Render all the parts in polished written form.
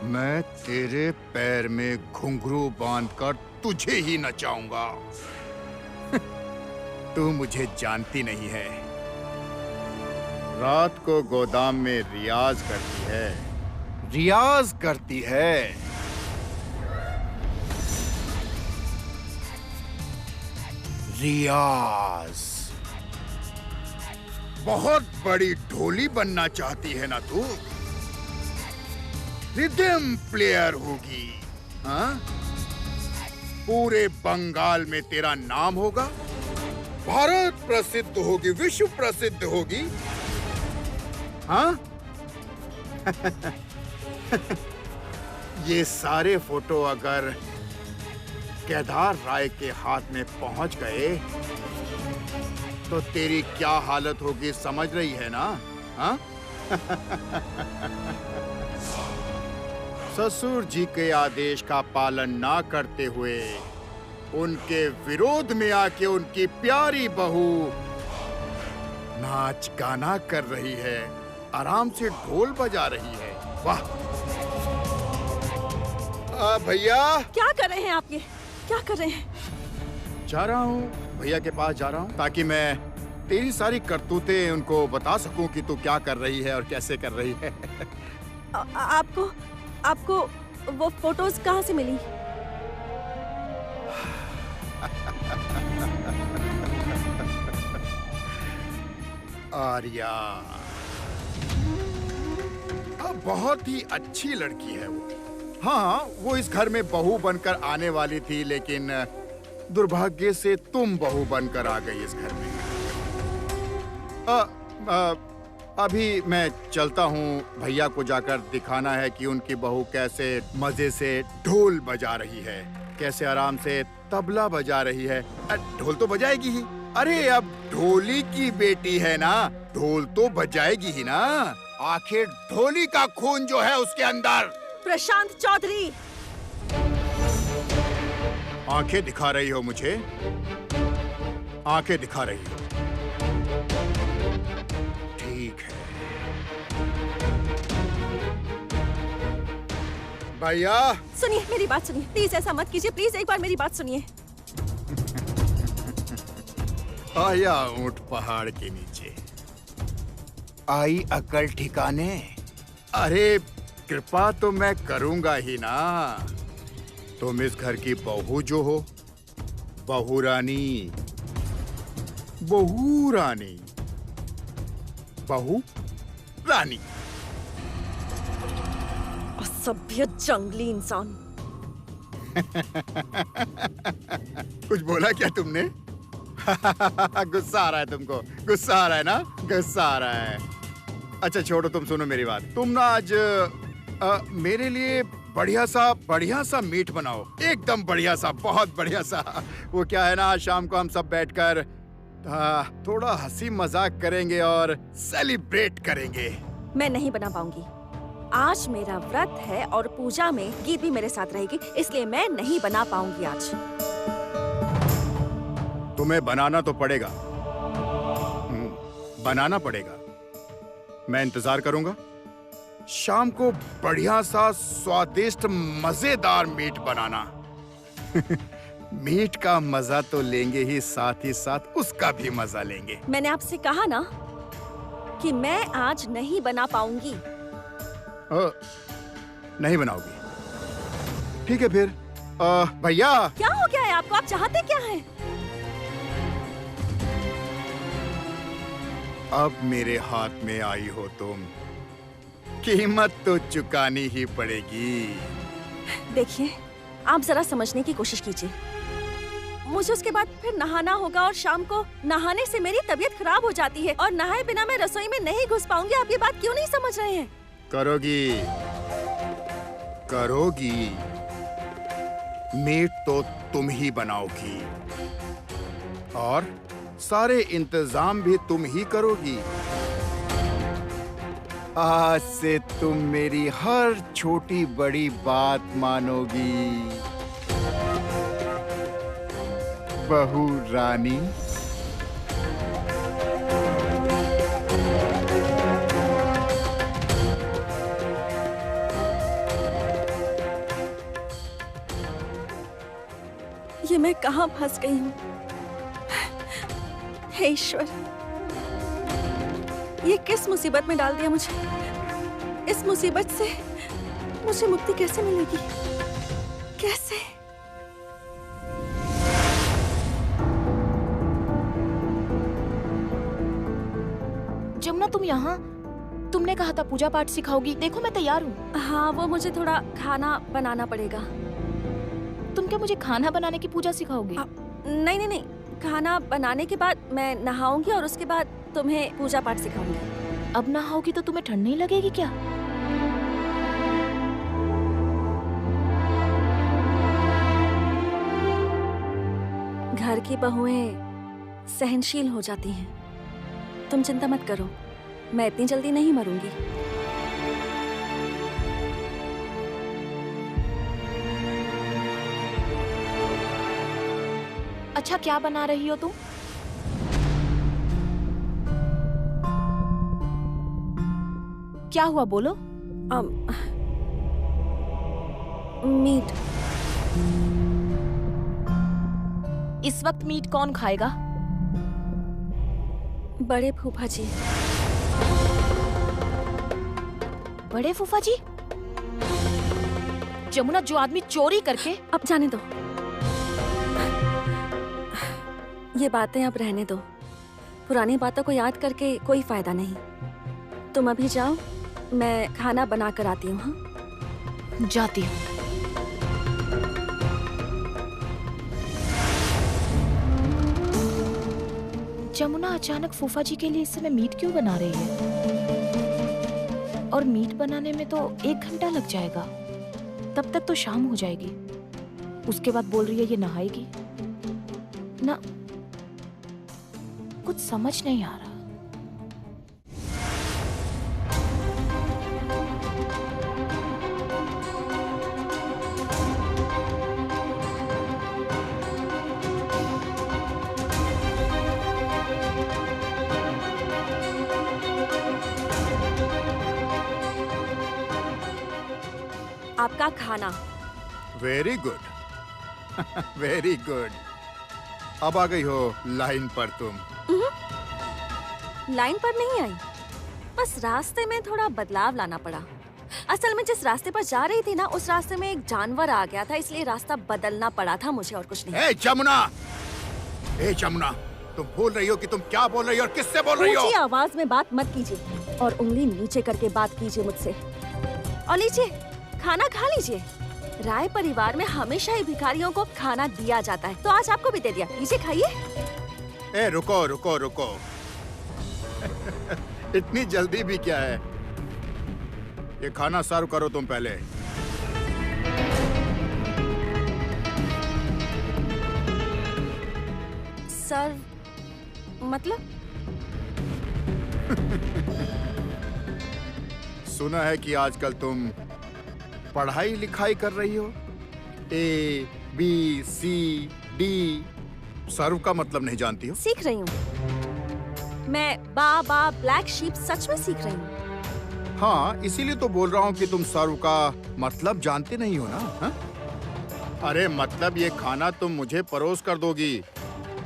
मैं तेरे पैर में घुंघरू बांधकर तुझे ही नचाऊंगा। तू मुझे जानती नहीं है। रात को गोदाम में रियाज करती है, रियाज करती है। रियाज। बहुत बड़ी ढोली बनना चाहती है ना तू? रिदम प्लेयर होगी, हाँ? पूरे बंगाल में तेरा नाम होगा, भारत प्रसिद्ध होगी, विश्व प्रसिद्ध होगी, हाँ? ये सारे फोटो अगर केदार राय के हाथ में पहुंच गए तो तेरी क्या हालत होगी समझ रही है ना? हाँ? ससुर जी के आदेश का पालन ना करते हुए उनके विरोध में आके उनकी प्यारी बहू नाच गाना कर रही है, आराम से ढोल बजा रही है। वाह भैया। क्या कर रहे हैं आप? ये क्या कर रहे हैं? जा रहा हूँ भैया के पास जा रहा हूँ ताकि मैं तेरी सारी करतूतें उनको बता सकूं कि तू क्या कर रही है और कैसे कर रही है। आपको वो फोटोज कहाँ से मिली? आर्या बहुत ही अच्छी लड़की है वो। हाँ, वो इस घर में बहू बनकर आने वाली थी, लेकिन दुर्भाग्य से तुम बहू बनकर आ गई इस घर में। अभी मैं चलता हूँ, भैया को जाकर दिखाना है कि उनकी बहू कैसे मजे से ढोल बजा रही है, कैसे आराम से तबला बजा रही है। ढोल तो बजाएगी ही। अरे अब ढोली की बेटी है ना, ढोल तो बजाएगी ही ना। आखिर ढोली का खून जो है उसके अंदर। प्रशांत चौधरी, आंखें दिखा रही हो मुझे? आंखें दिखा रही हो? ठीक है भैया। सुनिए, मेरी बात सुनिए प्लीज, ऐसा मत कीजिए प्लीज, एक बार मेरी बात सुनिए। आया ऊंट पहाड़ के नीचे, आई अकल ठिकाने। अरे कृपा तो मैं करूंगा ही ना। तुम इस घर की बहू जो हो, बहू रानी, बहू रानी, बहू रानी। असभ्य जंगली इंसान। कुछ बोला क्या तुमने? गुस्सा आ रहा है तुमको? गुस्सा आ रहा है ना? गुस्सा आ रहा है। अच्छा छोड़ो, तुम सुनो मेरी बात। तुम ना आज मेरे लिए बढ़िया सा मीट बनाओ, एकदम बढ़िया सा, बहुत बढ़िया सा। वो क्या है ना, आज शाम को हम सब बैठकर थोड़ा हंसी मजाक करेंगे और सेलिब्रेट करेंगे। मैं नहीं बना पाऊंगी। आज मेरा व्रत है और पूजा में गीत भी मेरे साथ रहेगी, इसलिए मैं नहीं बना पाऊंगी आज। तुम्हें बनाना तो पड़ेगा, बनाना पड़ेगा। मैं इंतजार करूंगा। शाम को बढ़िया सा स्वादिष्ट मजेदार मीट बनाना। मीट का मजा तो लेंगे ही साथ उसका भी मजा लेंगे। मैंने आपसे कहा ना कि मैं आज नहीं बना पाऊंगी। नहीं बनाओगी? ठीक है फिर। भैया, क्या हो गया है आपको? आप चाहते क्या हैं? अब मेरे हाथ में आई हो तुम, कीमत तो चुकानी ही पड़ेगी। देखिए, आप जरा समझने की कोशिश कीजिए। मुझे उसके बाद फिर नहाना होगा और शाम को नहाने से मेरी तबीयत खराब हो जाती है और नहाए बिना मैं रसोई में नहीं घुस पाऊंगी। आप ये बात क्यों नहीं समझ रहे हैं? करोगी, करोगी। मीट तो तुम ही बनाओगी और सारे इंतजाम भी तुम ही करोगी। आज से तुम मेरी हर छोटी बड़ी बात मानोगी, बहू रानी। कहाँ फंस गई हूँ। हे ईश्वर, ये किस मुसीबत में डाल दिया मुझे। इस मुसीबत से मुझे मुक्ति कैसे मिलेगी? कैसे? जमुना, तुम यहाँ? तुमने कहा था पूजा पाठ सिखाओगी। देखो मैं तैयार हूँ। हाँ, वो मुझे थोड़ा खाना बनाना पड़ेगा। तुम क्या मुझे खाना बनाने की पूजा सिखाओगी? नहीं नहीं नहीं, खाना बनाने के बाद मैं नहाऊंगी और उसके बाद तुम्हें पूजा पाठ सिखाऊंगी। अब नहाओगी तो तुम्हें ठंड नहीं लगेगी क्या? घर की बहुएं सहनशील हो जाती हैं। तुम चिंता मत करो, मैं इतनी जल्दी नहीं मरूंगी। अच्छा, क्या बना रही हो तुम? क्या हुआ, बोलो। मीट। इस वक्त मीट कौन खाएगा? बड़े फूफा जी। बड़े फूफा जी? जमुना, जो आदमी चोरी करके... अब जाने दो, ये बातें अब रहने दो। पुरानी बातों को याद करके कोई फायदा नहीं। तुम अभी जाओ, मैं खाना बना कर आती हूँ। हाँ, जाती हूँ। जमुना अचानक फूफा जी के लिए इस समय मीट क्यों बना रही है? और मीट बनाने में तो 1 घंटा लग जाएगा। तब तक तो शाम हो जाएगी। उसके बाद बोल रही है ये नहाएगी ना। कुछ समझ नहीं आ रहा। आपका खाना। Very good, very good. अब आ गई हो लाइन पर तुम। लाइन पर नहीं आई, बस रास्ते में थोड़ा बदलाव लाना पड़ा। असल में जिस रास्ते पर जा रही थी ना, उस रास्ते में एक जानवर आ गया था, इसलिए रास्ता बदलना पड़ा था मुझे, और कुछ नहीं। ए जमुना, तुम भूल रही हो कि तुम क्या बोल रही हो और किससे बोल रही हो? ऊंची आवाज में बात मत कीजिए और उंगली नीचे करके बात कीजिए मुझसे। और लीजिए, खाना खा लीजिए। राय परिवार में हमेशा ही भिखारियों को खाना दिया जाता है, तो आज आपको भी दे दिया। लीजिए, खाइए। ए रुको रुको रुको। इतनी जल्दी भी क्या है? ये खाना सर्व करो तुम पहले। सर्व मतलब? सुना है कि आजकल तुम पढ़ाई लिखाई कर रही हो। A, B, C, D सर्व का मतलब नहीं जानती हो? सीख रही हूँ मैं। बा ब्लैक शीप सच में सीख रही हूँ। हाँ, इसीलिए तो बोल रहा हूँ कि तुम सर्व का मतलब जानते नहीं हो ना। हा? अरे मतलब ये खाना तुम मुझे परोस कर दोगी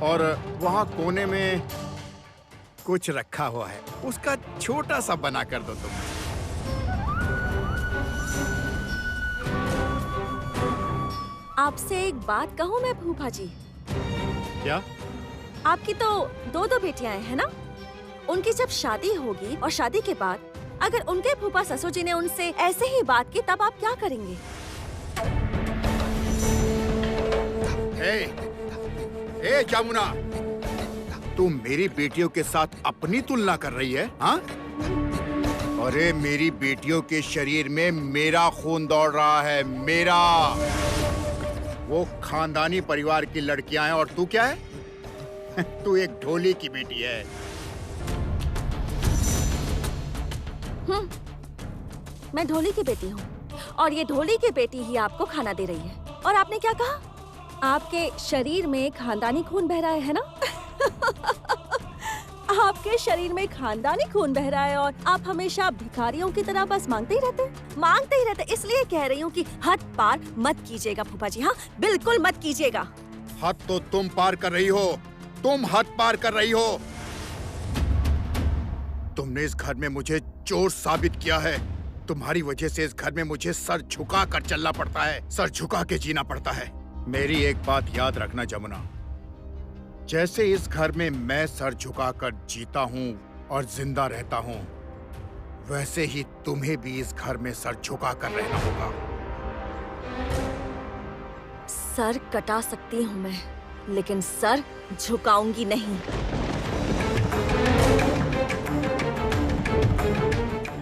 और वहाँ कोने में कुछ रखा हुआ है, उसका छोटा सा बना कर दो तुम। आपसे एक बात कहूँ मैं फूफा जी? क्या? आपकी तो दो बेटियां हैं ना? उनकी जब शादी होगी और शादी के बाद अगर उनके फूफा ससुर जी ने उनसे ऐसे ही बात की, तब आप क्या करेंगे? ए जमुना, तुम मेरी बेटियों के साथ अपनी तुलना कर रही है? हाँ? अरे मेरी बेटियों के शरीर में मेरा खून दौड़ रहा है, मेरा। वो खानदानी परिवार की लड़कियां हैं और तू क्या है? तू एक ढोली की बेटी है। मैं ढोली की बेटी हूँ और ये ढोली की बेटी ही आपको खाना दे रही है। और आपने क्या कहा? आपके शरीर में खानदानी खून बह रहा है ना? आपके शरीर में खानदानी खून बह रहा है और आप हमेशा भिखारियों की तरह बस मांगते ही रहते। इसलिए कह रही हूँ कि हद पार मत कीजिएगा फूफा जी। हाँ, बिल्कुल मत कीजिएगा। हद तो तुम पार कर रही हो, तुम हद पार कर रही हो। तुमने इस घर में मुझे चोर साबित किया है। तुम्हारी वजह से इस घर में मुझे सर झुका कर चलना पड़ता है, सर झुका के जीना पड़ता है। मेरी एक बात याद रखना जमुना, जैसे इस घर में मैं सर झुका कर जीता हूँ और जिंदा रहता हूँ, वैसे ही तुम्हें भी इस घर में सर झुका कर रहना होगा। सर कटा सकती हूँ मैं, लेकिन सर झुकाऊंगी नहीं।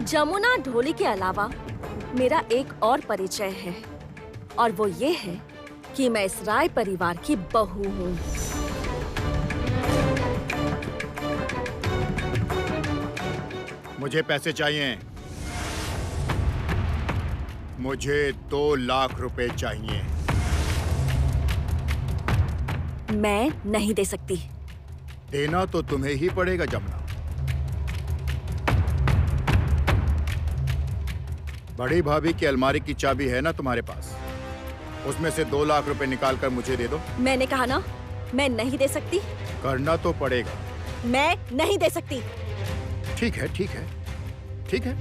जमुना ढोली के अलावा मेरा एक और परिचय है, और वो ये है कि मैं इस राय परिवार की बहू हूँ। मुझे पैसे चाहिए, मुझे 2 लाख रुपए चाहिए। मैं नहीं दे सकती। देना तो तुम्हें ही पड़ेगा जमुना। बड़ी भाभी की अलमारी की चाबी है ना तुम्हारे पास, उसमें से 2 लाख रुपए निकाल कर मुझे दे दो। मैंने कहा ना, मैं नहीं दे सकती। करना तो पड़ेगा। मैं नहीं दे सकती। ठीक है, ठीक है, ठीक है।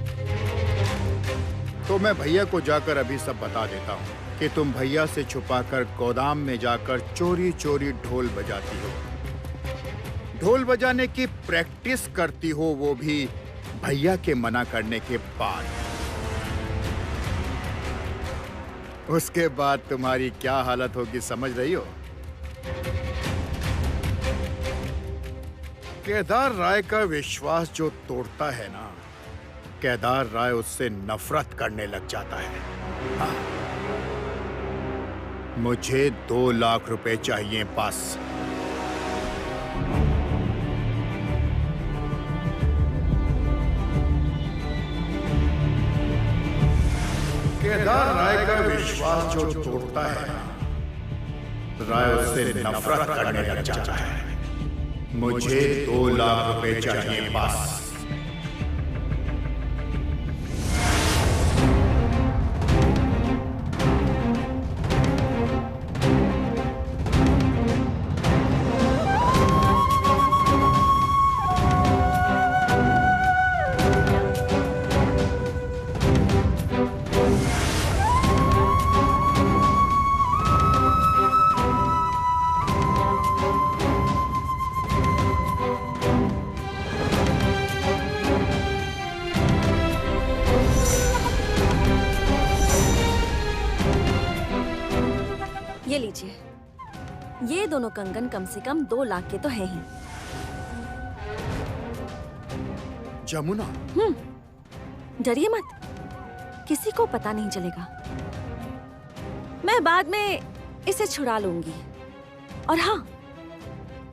तो मैं भैया को जाकर अभी सब बता देता हूँ कि तुम भैया से छुपाकर गोदाम में जाकर चोरी चोरी ढोल बजाती हो। ढोल बजाने की प्रैक्टिस करती हो, वो भी भैया के मना करने के बाद। उसके बाद तुम्हारी क्या हालत होगी समझ रही हो? केदार राय का विश्वास जो तोड़ता है ना, केदार राय उससे नफरत करने लग जाता है। हाँ। मुझे 2 लाख रुपए चाहिए बस। केदार राय का विश्वास जो तोड़ता है ना, राय उससे नफरत करने लग जाता है। मुझे 2 लाख रुपए चाहिए बस। ये लीजिए, ये दोनों कंगन कम से कम 2 लाख के तो हैं ही। जमुना, डरिए मत, किसी को पता नहीं चलेगा। मैं बाद में इसे छुड़ा लूंगी। और हाँ,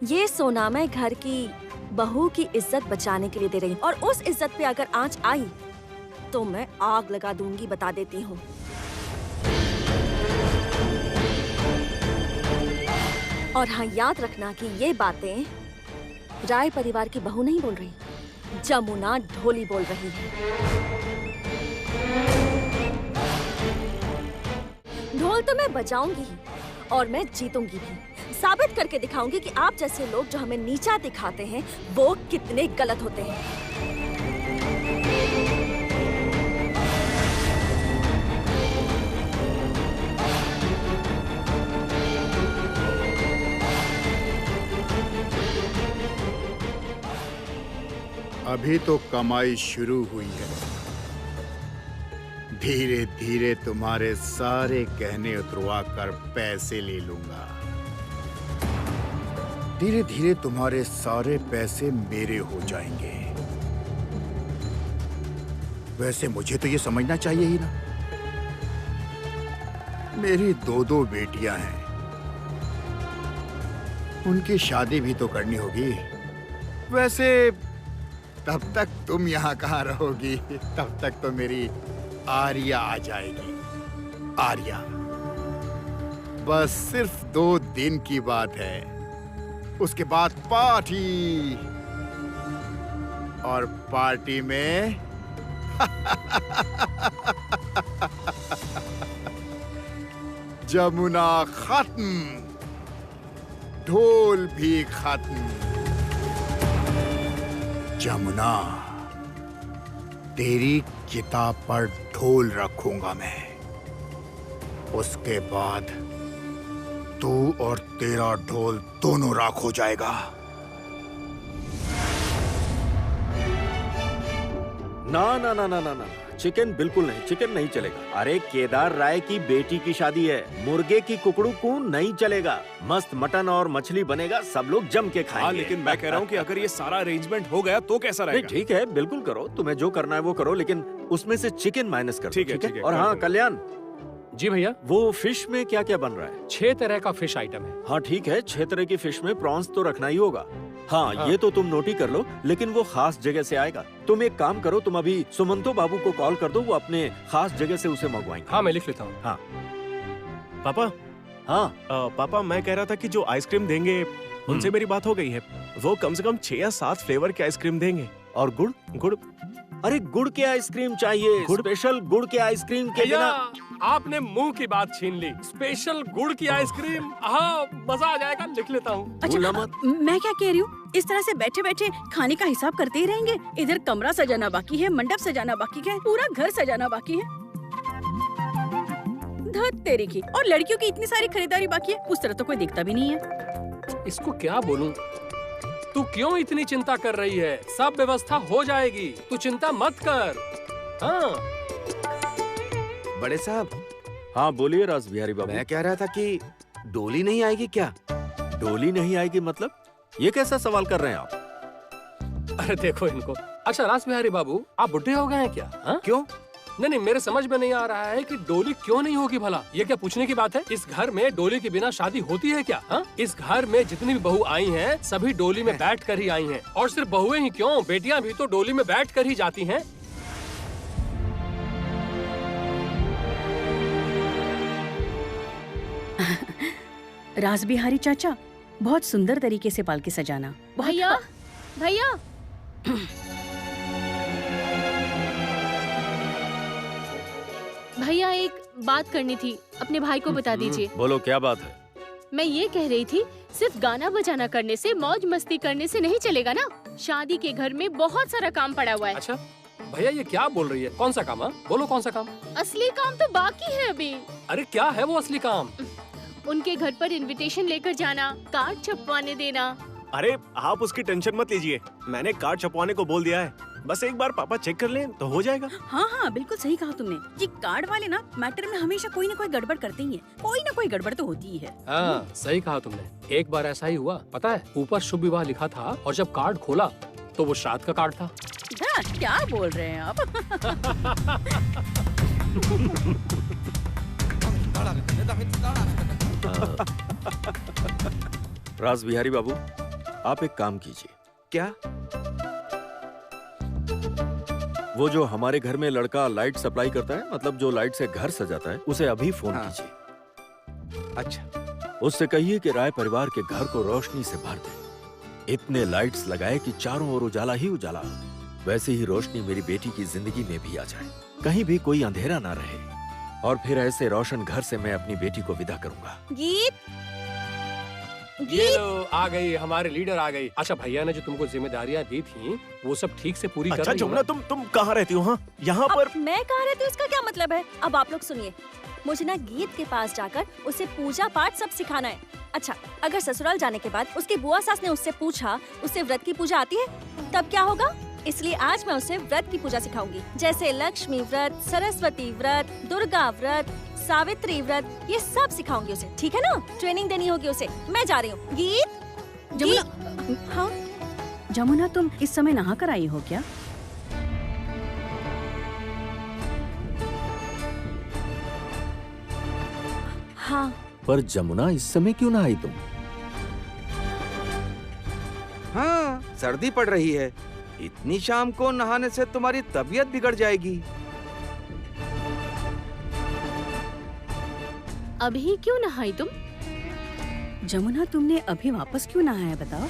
ये सोना मैं घर की बहू की इज्जत बचाने के लिए दे रही हूँ, और उस इज्जत पे अगर आंच आई तो मैं आग लगा दूंगी, बता देती हूँ। और हाँ, याद रखना कि ये बातें राय परिवार की बहू नहीं बोल रही, जमुना ढोली बोल रही है। ढोल तो मैं बजाऊंगी ही, और मैं जीतूंगी भी। साबित करके दिखाऊंगी कि आप जैसे लोग जो हमें नीचा दिखाते हैं, वो कितने गलत होते हैं। अभी तो कमाई शुरू हुई है। धीरे धीरे तुम्हारे सारे गहने उतरवा कर पैसे ले लूंगा। धीरे धीरे तुम्हारे सारे पैसे मेरे हो जाएंगे। वैसे मुझे तो ये समझना चाहिए ही ना, मेरी 2 बेटियां हैं, उनकी शादी भी तो करनी होगी। वैसे तब तक तुम यहाँ कहाँ रहोगी? तब तक तो मेरी आर्या आ जाएगी। आर्या, बस सिर्फ 2 दिन की बात है, उसके बाद पार्टी। और पार्टी में जमुना खत्म। ढोल भी खत्म। जमुना, तेरी किताब पर ढोल रखूंगा मैं। उसके बाद तू और तेरा ढोल दोनों राख हो जाएगा। ना ना ना ना ना ना, चिकन बिल्कुल नहीं, चिकन नहीं चलेगा। अरे केदार राय की बेटी की शादी है, मुर्गे की कुकड़ू को नहीं चलेगा। मस्त मटन और मछली बनेगा, सब लोग जम के खाएंगे। हाँ, लेकिन मैं कह रहा हूँ कि अगर ये सारा अरेंजमेंट हो गया तो कैसा नहीं रहेगा? ठीक है, बिल्कुल करो, तुम्हें जो करना है वो करो, लेकिन उसमें से चिकन माइनस करो। ठीक है, और कर हाँ देंगे। कल्याण, जी भैया, वो फिश में क्या क्या बन रहा है? 6 तरह का फिश आइटम है। हाँ ठीक है, 6 तरह की फिश में प्रॉन्स तो रखना ही होगा। हाँ, हाँ। ये तो तुम नोट ही कर लो, लेकिन वो खास जगह से आएगा। तुम एक काम करो, तुम अभी सुमंतो बाबू को कॉल कर दो, वो अपने खास जगह से उसे मंगवाएंगे। हाँ मैं लिख लेता हूँ। पापा, हाँ पापा मैं कह रहा था कि जो आइसक्रीम देंगे उनसे मेरी बात हो गई है। वो कम से कम 6 या 7 फ्लेवर के आइसक्रीम देंगे। और गुड़? गुड़? अरे गुड़ के आइसक्रीम चाहिए, स्पेशल गुड़ के आइसक्रीम के भैया, बिना। आपने मुंह की बात छीन ली। स्पेशल गुड़ की आइसक्रीम, हाँ मजा आ जाएगा, लिख लेता हूँ। भूलना मत। मैं क्या कह रही हूँ, इस तरह से बैठे बैठे खाने का हिसाब करते ही रहेंगे। इधर कमरा सजाना बाकी है, मंडप सजाना बाकी है, पूरा घर सजाना बाकी है। धत तेरी की, और लड़कियों की इतनी सारी खरीदारी बाकी है, उस तरह तो कोई दिखता भी नहीं है। इसको क्या बोलूं? तू क्यों इतनी चिंता कर रही है? सब व्यवस्था हो जाएगी, तू चिंता मत कर। हाँ बड़े साहब, हाँ बोलिए राज बिहारी बाबू। मैं कह रहा था कि डोली नहीं आएगी क्या? डोली नहीं आएगी मतलब? ये कैसा सवाल कर रहे हैं आप? अरे देखो इनको। अच्छा रास बिहारी बाबू, आप बुढ़े हो गए हैं क्या? हाँ? क्यों? नहीं नहीं, मेरे समझ में नहीं आ रहा है कि डोली क्यों नहीं होगी भला। ये क्या पूछने की बात है? इस घर में डोली के बिना शादी होती है क्या? हाँ? इस घर में जितनी भी बहू आई हैं, सभी डोली में बैठ कर ही आई हैं। और सिर्फ बहुएं ही क्यों, बेटियां भी तो डोली में बैठ कर ही जाती हैं। रासबिहारी चाचा, बहुत सुंदर तरीके से पालकी सजाना। भैया, भैया, भैया एक बात करनी थी, अपने भाई को बता दीजिए। बोलो क्या बात है? मैं ये कह रही थी, सिर्फ गाना बजाना करने से, मौज मस्ती करने से नहीं चलेगा ना। शादी के घर में बहुत सारा काम पड़ा हुआ है। अच्छा भैया, ये क्या बोल रही है? कौन सा काम? बोलो कौन सा काम? असली काम तो बाकी है अभी। अरे क्या है वो असली काम? उनके घर पर इनविटेशन लेकर जाना, कार्ड छपवाने देना। अरे आप उसकी टेंशन मत लीजिए, मैंने कार्ड छपवाने को बोल दिया है। बस एक बार पापा चेक कर लें तो हो जाएगा। हाँ हाँ, बिल्कुल सही कहा तुमने। ये कार्ड वाले ना मैटर में हमेशा कोई ना कोई गड़बड़ करते ही है। कोई ना कोई गड़बड़ तो होती ही है। हाँ सही कहा तुमने। एक बार ऐसा ही हुआ, पता है, ऊपर शुभ विवाह लिखा था और जब कार्ड खोला तो वो श्राद्ध का कार्ड था। हाँ, क्या बोल रहे हैं आप? राज बिहारी बाबू, आप एक काम कीजिए। क्या? वो जो हमारे घर में लड़का लाइट सप्लाई करता है, मतलब जो लाइट से घर सजाता है, उसे अभी फोन हाँ। कीजिए। अच्छा, उससे कहिए कि राय परिवार के घर को रोशनी से भर दे। इतने लाइट्स लगाए कि चारों ओर उजाला ही उजाला हो। वैसे ही रोशनी मेरी बेटी की जिंदगी में भी आ जाए, कहीं भी कोई अंधेरा ना रहे। और फिर ऐसे रोशन घर से मैं अपनी बेटी को विदा करूंगा। गीत, ये लो आ गई, हमारे लीडर आ गई। अच्छा भैया ने जो तुमको जिम्मेदारियां दी थी वो सब ठीक से पूरी कर अच्छा रही हो जमुना, ना? तुम कहाँ रहती हो? हाँ, यहाँ पर। अब मैं कह रही थी, उसका क्या मतलब है? अब आप लोग सुनिए, मुझे ना गीत के पास जाकर उसे पूजा पाठ सब सिखाना है। अच्छा, अगर ससुराल जाने के बाद उसकी बुआ सास ने उससे पूछा उसे व्रत की पूजा आती है, तब क्या होगा? इसलिए आज मैं उसे व्रत की पूजा सिखाऊंगी, जैसे लक्ष्मी व्रत, सरस्वती व्रत, दुर्गा व्रत, सावित्री व्रत, ये सब सिखाऊंगी उसे। ठीक है ना? ट्रेनिंग देनी होगी उसे। मैं जा रही हूँ। गीत, जमुना, हाँ जमुना, तुम इस समय नहा कर आई हो क्या? हाँ। पर जमुना, इस समय क्यों ना आई तुम? हाँ सर्दी पड़ रही है। इतनी शाम को नहाने से तुम्हारी तबीयत बिगड़ जाएगी। अभी क्यों नहाई तुम? जमुना, तुमने अभी वापस क्यों नहाया बताओ?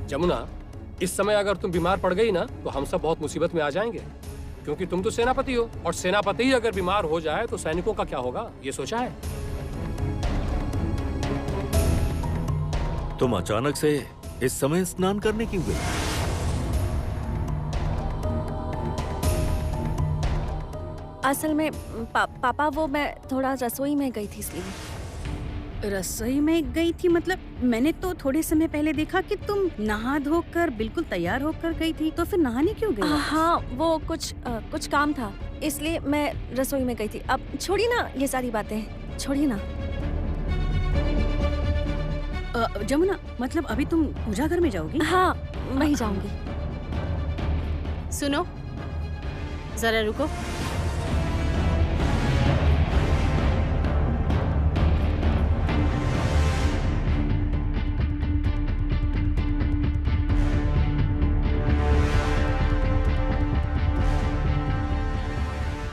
जमुना, इस समय अगर तुम बीमार पड़ गई ना तो हम सब बहुत मुसीबत में आ जाएंगे, क्योंकि तुम तो सेनापति हो और सेनापति ही अगर बीमार हो जाए तो सैनिकों का क्या होगा, ये सोचा है? तुम अचानक से इस समय स्नान करने क्यों गई? असल में पापा वो मैं थोड़ा रसोई में गई थी इसलिए। रसोई में गई थी मतलब? मैंने तो थोड़े समय पहले देखा कि तुम नहा धोकर बिल्कुल तैयार होकर गई थी, तो फिर नहाने क्यों गई? हाँ वो कुछ काम था इसलिए मैं रसोई में गई थी। अब छोड़िए ना ये सारी बातें, छोड़िए ना। जमुना, मतलब अभी तुम पूजा घर में जाओगी? हाँ वहीं जाऊंगी। सुनो, जरा रुको।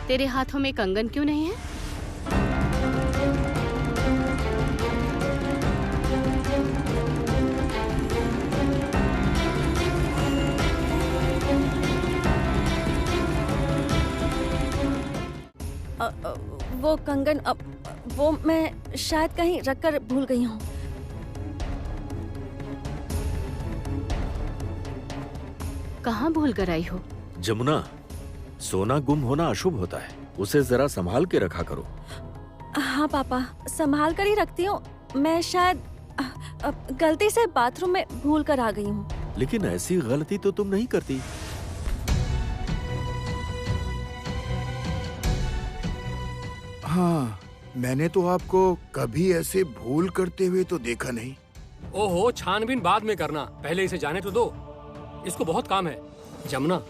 तेरे हाथों में कंगन क्यों नहीं है? वो कंगन वो मैं शायद कहीं रखकर भूल गई हूँ। कहाँ भूल कर आई हो? जमुना, सोना गुम होना अशुभ होता है, उसे जरा संभाल के रखा करो। हाँ पापा, संभाल कर ही रखती हूँ। मैं शायद गलती से बाथरूम में भूल कर आ गई हूँ। लेकिन ऐसी गलती तो तुम नहीं करती। हाँ, मैंने तो आपको कभी ऐसे भूल करते हुए तो देखा नहीं। ओहो, छानबीन बाद में करना, पहले इसे जाने तो दो, इसको बहुत काम है। जमुना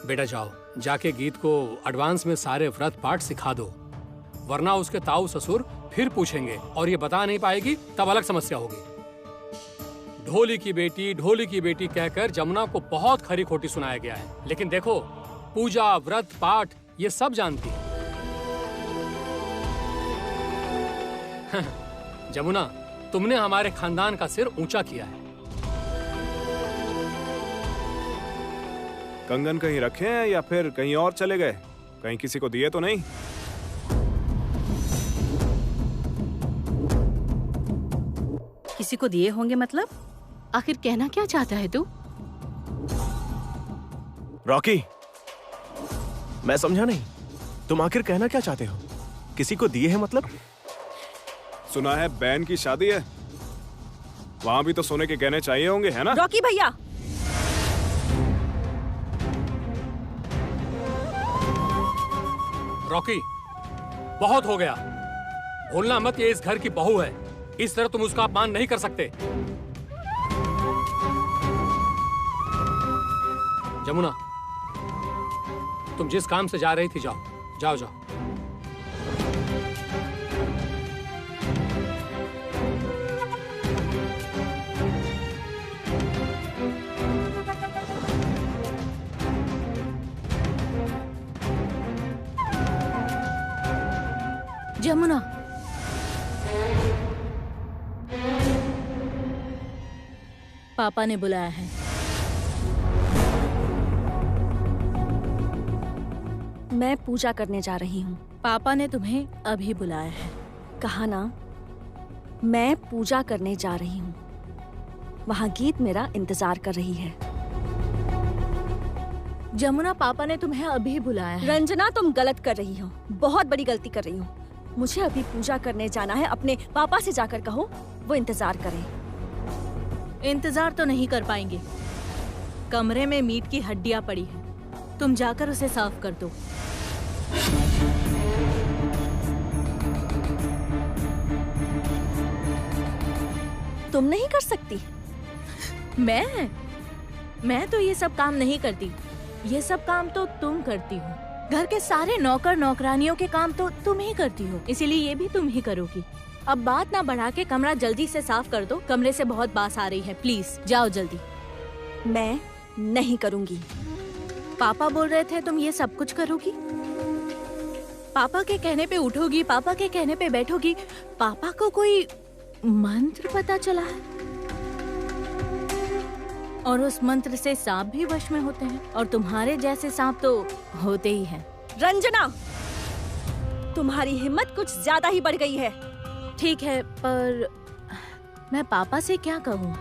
बेटा जाओ, जाके गीत को एडवांस में सारे व्रत पाठ सिखा दो, वरना उसके ताऊ ससुर फिर पूछेंगे और ये बता नहीं पाएगी, तब अलग समस्या होगी। ढोली की बेटी कहकर जमुना को बहुत खरी खोटी सुनाया गया है, लेकिन देखो पूजा व्रत पाठ ये सब जानती है। जमुना, तुमने हमारे खानदान का सिर ऊंचा किया है। कंगन कहीं रखे हैं या फिर कहीं और चले गए? कहीं किसी को दिए तो नहीं? किसी को दिए होंगे मतलब? आखिर कहना क्या चाहता है तू? रॉकी, मैं समझा नहीं, तुम आखिर कहना क्या चाहते हो? किसी को दिए हैं मतलब? सुना है बहन की शादी है, वहां भी तो सोने के गहने चाहिए होंगे, है ना? रॉकी भैया, रॉकी बहुत हो गया, भूलना मत ये इस घर की बहू है, इस तरह तुम उसका अपमान नहीं कर सकते। जमुना, तुम जिस काम से जा रही थी जाओ जाओ जाओ। जमुना, पापा ने बुलाया है। मैं पूजा करने जा रही हूँ। पापा ने तुम्हें अभी बुलाया है। कहा ना, मैं पूजा करने जा रही हूँ। वहाँ गीत मेरा इंतजार कर रही है। जमुना, पापा ने तुम्हें अभी बुलाया है। रंजना, तुम गलत कर रही हो, बहुत बड़ी गलती कर रही हो। मुझे अभी पूजा करने जाना है। अपने पापा से जाकर कहो वो इंतजार करें। इंतजार तो नहीं कर पाएंगे, कमरे में मीट की हड्डियां पड़ी है, तुम जाकर उसे साफ कर दो। तुम नहीं कर सकती? मैं तो ये सब काम नहीं करती, ये सब काम तो तुम करती हो। घर के सारे नौकर नौकरानियों के काम तो तुम ही करती हो, इसीलिए ये भी तुम ही करोगी। अब बात ना बढ़ा के कमरा जल्दी से साफ कर दो, कमरे से बहुत बास आ रही है। प्लीज जाओ जल्दी। मैं नहीं करूंगी। पापा बोल रहे थे तुम ये सब कुछ करोगी। पापा के कहने पे उठोगी, पापा के कहने पे बैठोगी। पापा को कोई मंत्र पता चला है और उस मंत्र से सांप भी वश में होते हैं, और तुम्हारे जैसे सांप तो होते ही हैं। रंजना, तुम्हारी हिम्मत कुछ ज्यादा ही बढ़ गई है। ठीक है, पर मैं पापा से क्या कहूँ?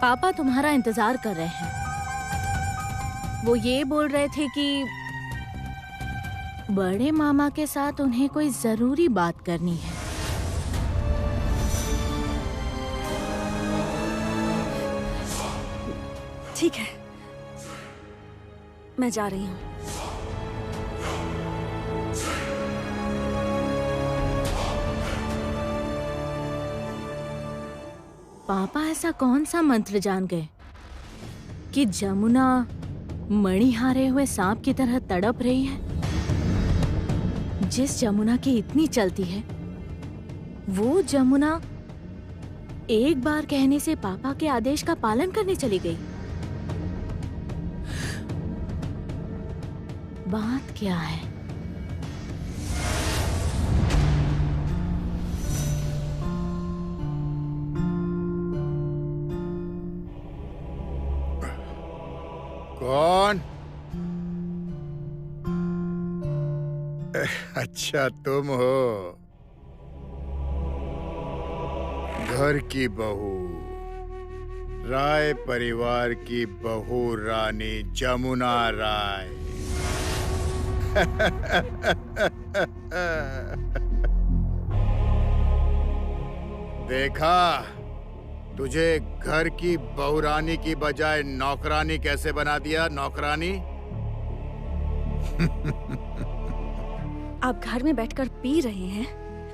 पापा तुम्हारा इंतजार कर रहे हैं। वो ये बोल रहे थे कि बड़े मामा के साथ उन्हें कोई जरूरी बात करनी है। ठीक है, मैं जा रही हूँ। पापा ऐसा कौन सा मंत्र जान गए कि जमुना मणि हारे हुए सांप की तरह तड़प रही है? जिस जमुना की इतनी चलती है, वो जमुना एक बार कहने से पापा के आदेश का पालन करने चली गई। बात क्या है? कौन? अच्छा, तुम हो घर की बहू, राय परिवार की बहू रानी जमुना राय। देखा, तुझे घर की बहुरानी की बजाय नौकरानी कैसे बना दिया? नौकरानी। आप घर में बैठकर पी रहे हैं?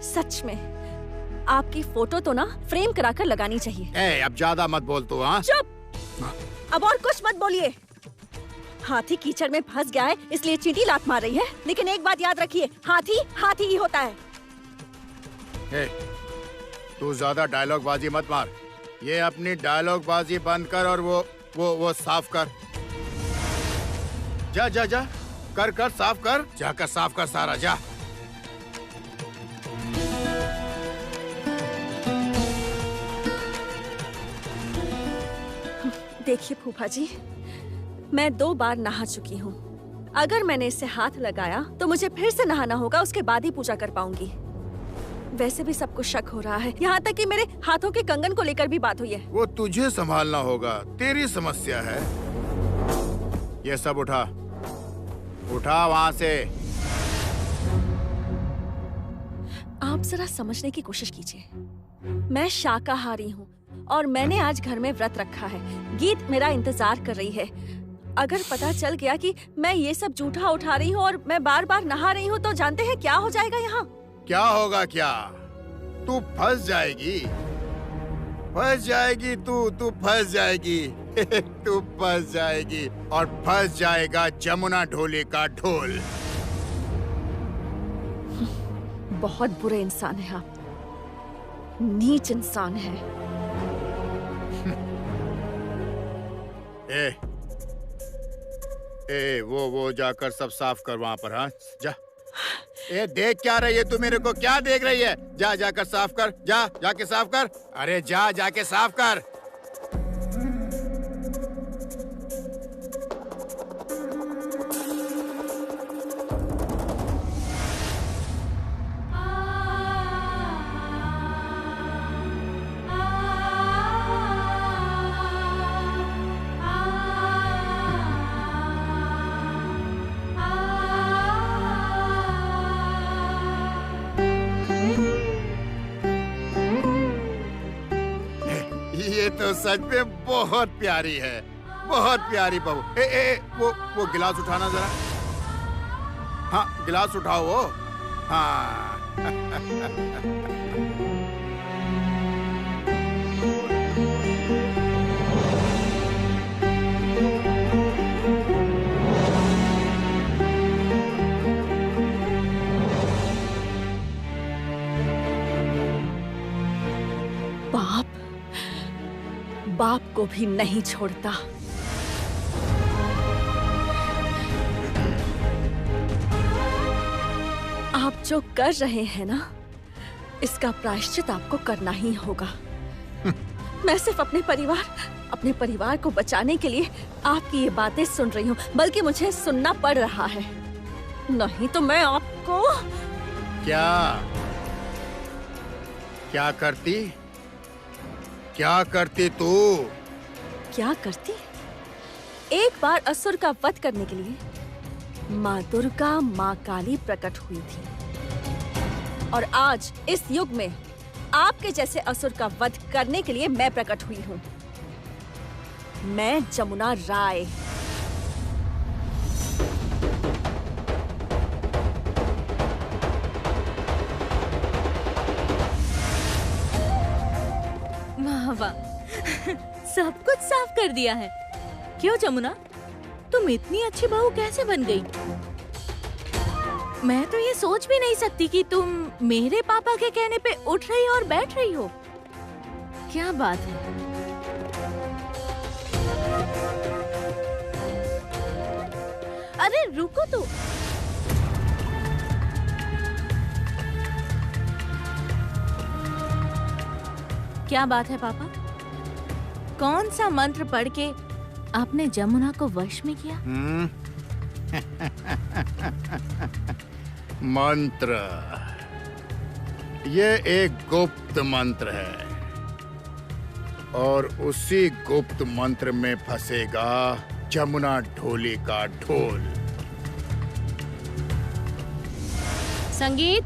सच में आपकी फोटो तो ना फ्रेम कराकर लगानी चाहिए। अब ज्यादा मत बोल तू। हाँ, चुप। अब और कुछ मत बोलिए। हाथी कीचड़ में फंस गया है इसलिए चींटी लात मार रही है, लेकिन एक बात याद रखिए, हाथी हाथी ही होता है। तू ज्यादा डायलॉग बाजी मत मार। ये अपनी डायलॉग बाजी बंद कर और वो साफ कर। जा जा जा, कर साफ कर, जाकर साफ कर सारा, जा। देखिए फूफा जी, मैं 2 बार नहा चुकी हूँ। अगर मैंने इससे हाथ लगाया तो मुझे फिर से नहाना होगा, उसके बाद ही पूजा कर पाऊंगी। वैसे भी सबको शक हो रहा है, यहाँ तक कि मेरे हाथों के कंगन को लेकर भी बात हुई है। वो तुझे संभालना होगा, तेरी समस्या है। ये सब उठा वहाँ से। आप जरा समझने की कोशिश कीजिए, मैं शाकाहारी हूँ और मैंने आज घर में व्रत रखा है। गीत मेरा इंतजार कर रही है। अगर पता चल गया कि मैं ये सब जूठा उठा रही हूँ और मैं बार बार नहा रही हूँ तो जानते हैं क्या हो जाएगा यहाँ? क्या होगा? क्या तू फंस जाएगी? फंस जाएगी तू फंस जाएगी। तू फंस जाएगी और फंस जाएगा जमुना ढोली का ढोल। बहुत बुरे इंसान है आप, नीच इंसान है। वो जाकर सब साफ कर वहाँ पर। हाँ, जा। देख क्या रही है तू? मेरे को क्या देख रही है? जाकर साफ कर, जाके साफ कर। अरे जाके साफ कर। ये तो सच में बहुत प्यारी है, बहुत प्यारी बहू। वो गिलास उठाना जरा। हाँ, गिलास उठाओ वो। हाँ। बाप को भी नहीं छोड़ता। आप जो कर रहे हैं ना, इसका प्रायश्चित आपको करना ही होगा। मैं सिर्फ अपने परिवार को बचाने के लिए आपकी ये बातें सुन रही हूँ, बल्कि मुझे सुनना पड़ रहा है। नहीं तो मैं आपको क्या क्या करती? क्या करती तू? क्या करती? एक बार असुर का वध करने के लिए माँ दुर्गा, माँ काली प्रकट हुई थी और आज इस युग में आपके जैसे असुर का वध करने के लिए मैं प्रकट हुई हूँ। मैं जमुना राय। वाह वाह, सब कुछ साफ कर दिया है। क्यों जमुना, तुम इतनी अच्छी बहू कैसे बन गई? मैं तो ये सोच भी नहीं सकती कि तुम मेरे पापा के कहने पे उठ रही हो और बैठ रही हो। क्या बात है। अरे रुको तो। क्या बात है पापा? कौन सा मंत्र पढ़ के आपने जमुना को वश में किया? मंत्र, ये एक गुप्त मंत्र है और उसी गुप्त मंत्र में फंसेगा जमुना ढोली का ढोल। संगीत,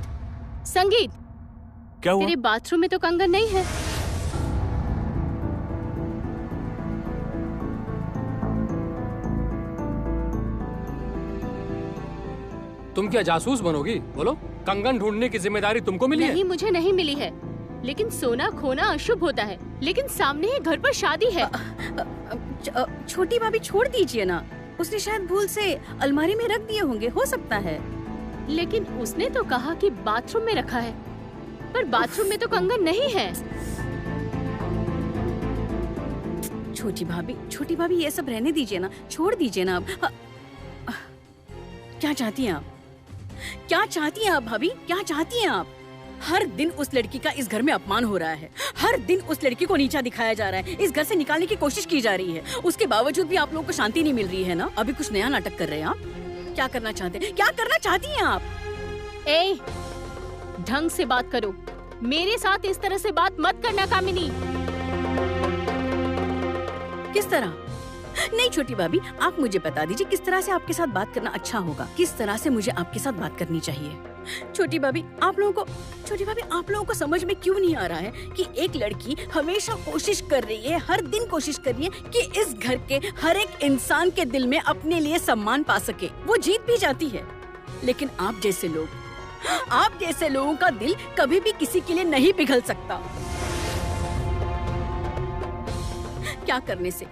संगीत, क्या हुआ? तेरे बाथरूम में तो कंगन नहीं है। तुम क्या जासूस बनोगी? बोलो, कंगन ढूंढने की जिम्मेदारी तुमको मिली नहीं, मुझे नहीं मिली है। लेकिन सोना खोना अशुभ होता है। लेकिन सामने ही घर पर शादी है। छोटी भाभी छोड़ दीजिए ना, उसने शायद भूल से अलमारी में रख दिए होंगे, हो सकता है। लेकिन उसने तो कहा कि बाथरूम में रखा है, पर बाथरूम में तो कंगन नहीं है। छोटी भाभी ये सब रहने दीजिए ना, छोड़ दीजिए ना अब। क्या चाहती हैं आप? क्या चाहती हैं आप भाभी? क्या चाहती हैं आप? हर दिन उस लड़की का इस घर में अपमान हो रहा है। हर दिन उस लड़की को नीचा दिखाया जा रहा है। इस घर से निकालने की कोशिश की जा रही है। उसके बावजूद भी आप लोगों को शांति नहीं मिल रही है ना? अभी कुछ नया नाटक कर रहे हैं आप? क्या करना चाहते हैं? क्या करना चाहती हैं आप? ए, ढंग से बात करो। मेरे साथ इस तरह से बात मत करना कामिनी। किस तरह? नहीं छोटी भाभी, आप मुझे बता दीजिए किस तरह से आपके साथ बात करना अच्छा होगा। किस तरह से मुझे आपके साथ बात करनी चाहिए? छोटी भाभी, आप लोगों को समझ में क्यों नहीं आ रहा है कि एक लड़की हमेशा कोशिश कर रही है, हर दिन कोशिश कर रही है कि इस घर के हर एक इंसान के दिल में अपने लिए सम्मान पा सके। वो जीत भी जाती है, लेकिन आप जैसे लोगों का दिल कभी भी किसी के लिए नहीं पिघल सकता। क्या करने से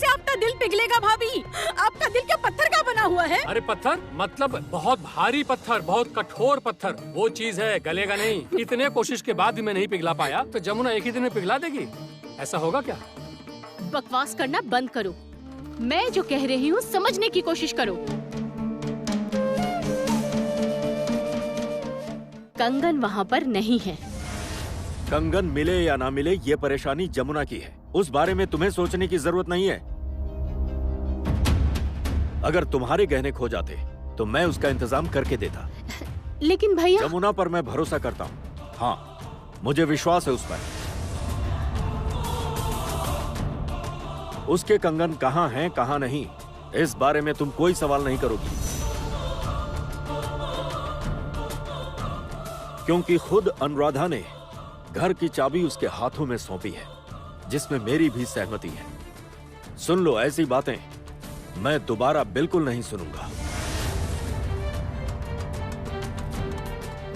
आपका दिल पिघलेगा भाभी? आपका दिल क्या पत्थर का बना हुआ है? अरे पत्थर मतलब बहुत भारी पत्थर, बहुत कठोर पत्थर। वो चीज है, गलेगा नहीं। इतने कोशिश के बाद भी मैं नहीं पिघला पाया तो जमुना एक ही दिन में पिघला देगी? ऐसा होगा क्या? बकवास करना बंद करो। मैं जो कह रही हूँ समझने की कोशिश करो। कंगन वहाँ पर नहीं है। कंगन मिले या ना मिले, ये परेशानी जमुना की है। उस बारे में तुम्हें सोचने की जरूरत नहीं है। अगर तुम्हारे गहने खो जाते तो मैं उसका इंतजाम करके देता। लेकिन भैया, जमुना पर मैं भरोसा करता हूँ। हाँ, मुझे विश्वास है उस पर। उसके कंगन कहाँ हैं, कहाँ नहीं, इस बारे में तुम कोई सवाल नहीं करोगी, क्योंकि खुद अनुराधा ने घर की चाबी उसके हाथों में सौंपी है, जिसमें मेरी भी सहमति है। सुन लो, ऐसी बातें मैं दोबारा बिल्कुल नहीं सुनूंगा।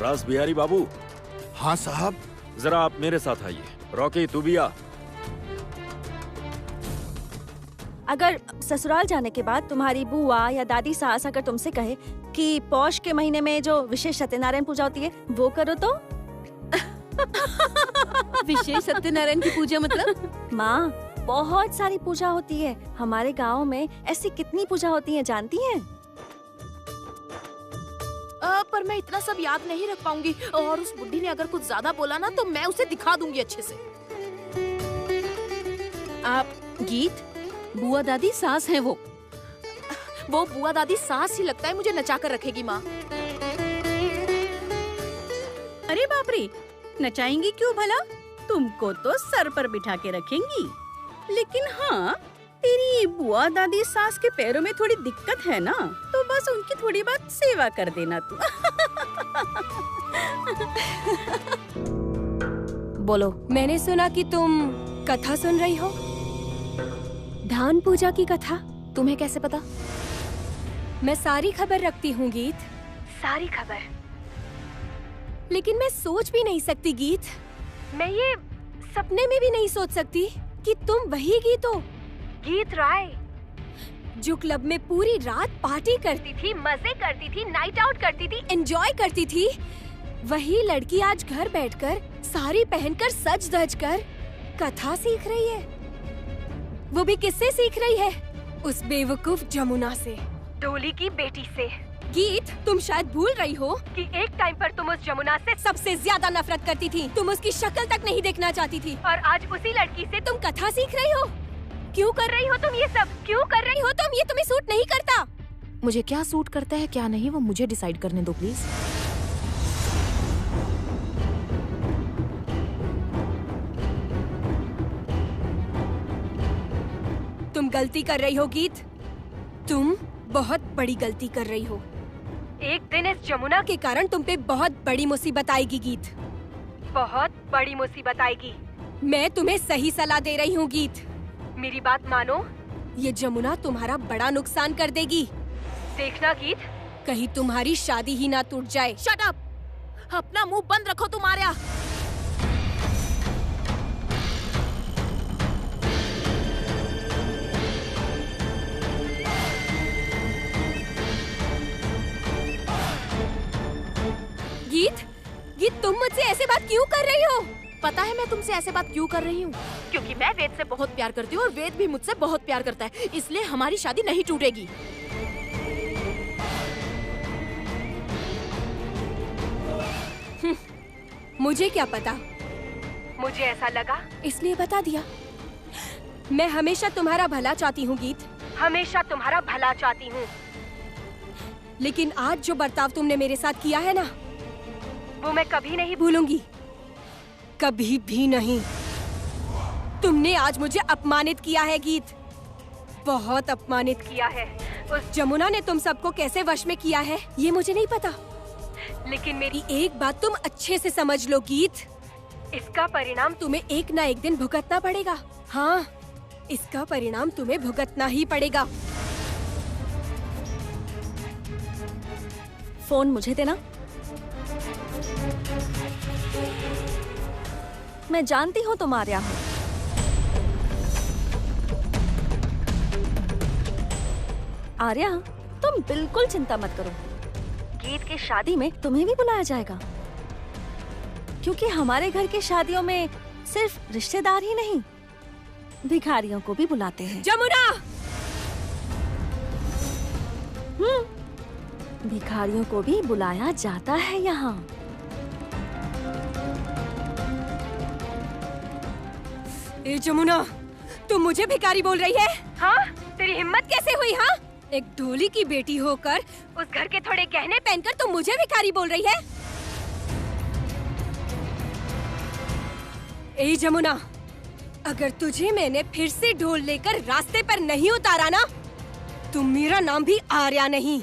रास बिहारी बाबू। हाँ साहब। जरा आप मेरे साथ आइए। रॉकी, तू भी आ। अगर ससुराल जाने के बाद तुम्हारी बुआ या दादी सास अगर तुमसे कहे कि पौष के महीने में जो विशेष सत्यनारायण पूजा होती है वो करो तो? विशेष सत्यनारायण की पूजा मतलब? माँ, बहुत सारी पूजा होती है हमारे गांव में। ऐसी कितनी पूजा होती है जानती हैं? पर मैं इतना सब याद नहीं रख पाऊंगी, और उस बुढ़ी ने अगर कुछ ज्यादा बोला ना तो मैं उसे दिखा दूंगी अच्छे से। आप गीत, बुआ दादी सास है वो बुआ दादी सास ही लगता है, मुझे नचा कर रखेगी माँ। अरे बाप रे, नचाएंगी क्यों भला? तुमको तो सर पर बिठा के रखेंगी। लेकिन हाँ, तेरी ये बुआ दादी सास के पैरों में थोड़ी दिक्कत है ना, तो बस उनकी थोड़ी बहुत सेवा कर देना तू। बोलो। मैंने सुना कि तुम कथा सुन रही हो, धान पूजा की कथा। तुम्हें कैसे पता? मैं सारी खबर रखती हूँ गीत, सारी खबर। लेकिन मैं सोच भी नहीं सकती गीत, मैं ये सपने में भी नहीं सोच सकती कि तुम वही गीत हो, गीत राय, जो क्लब में पूरी रात पार्टी करती थी, मजे करती थी, नाइट आउट करती थी, एंजॉय करती थी। वही लड़की आज घर बैठकर साड़ी पहनकर सज धज कर कथा सीख रही है। वो भी किससे सीख रही है? उस बेवकूफ जमुना से, डोली की बेटी से। गीत, तुम शायद भूल रही हो कि एक टाइम पर तुम उस जमुना से सबसे ज्यादा नफरत करती थी। तुम उसकी शक्ल तक नहीं देखना चाहती थी, और आज उसी लड़की से तुम कथा सीख रही हो। क्यों कर रही हो तुम ये सब? क्यों कर रही हो तुम? ये तुम्हें सूट नहीं करता। मुझे क्या सूट करता है क्या नहीं, वो मुझे डिसाइड करने दो प्लीज। तुम गलती कर रही हो गीत, तुम बहुत बड़ी गलती कर रही हो। एक दिन इस जमुना के कारण तुम पे बहुत बड़ी मुसीबत आएगी गीत, बहुत बड़ी मुसीबत आएगी। मैं तुम्हें सही सलाह दे रही हूँ गीत, मेरी बात मानो। ये जमुना तुम्हारा बड़ा नुकसान कर देगी। देखना गीत, कहीं तुम्हारी शादी ही ना टूट जाए। Shut up! अपना मुंह बंद रखो तुम आर्या। गीत, तुम मुझसे ऐसे बात क्यों कर रही हो? पता है मैं तुमसे ऐसे बात क्यों कर रही हूँ? क्योंकि मैं वेद से बहुत प्यार करती हूँ और वेद भी मुझसे बहुत प्यार करता है, इसलिए हमारी शादी नहीं टूटेगी। मुझे क्या पता, मुझे ऐसा लगा इसलिए बता दिया। मैं हमेशा तुम्हारा भला चाहती हूँ गीत, हमेशा तुम्हारा भला चाहती हूँ। लेकिन आज जो बर्ताव तुमने मेरे साथ किया है ना, वो मैं कभी नहीं भूलूंगी, कभी भी नहीं। तुमने आज मुझे अपमानित किया है गीत, बहुत अपमानित किया है। उस जमुना ने तुम सबको कैसे वश में किया है ये मुझे नहीं पता, लेकिन मेरी एक बात तुम अच्छे से समझ लो गीत, इसका परिणाम तुम्हें एक ना एक दिन भुगतना पड़ेगा। हाँ, इसका परिणाम तुम्हें भुगतना ही पड़ेगा। फोन मुझे देना। मैं जानती हूँ तुम आर्या हो। आर्या, तुम बिल्कुल चिंता मत करो, गीत की शादी में तुम्हें भी बुलाया जाएगा, क्योंकि हमारे घर की शादियों में सिर्फ रिश्तेदार ही नहीं, भिखारियों को भी बुलाते हैं। जमुना! भिखारियों को भी बुलाया जाता है यहाँ। ए जमुना, तुम मुझे भिखारी बोल रही है? हाँ? तेरी हिम्मत कैसे हुई? हाँ, एक ढोली की बेटी होकर उस घर के थोड़े गहने पहनकर तुम मुझे भिखारी बोल रही है? ए जमुना, अगर तुझे मैंने फिर से ढोल लेकर रास्ते पर नहीं उतारा ना, तो मेरा नाम भी आर्या नहीं।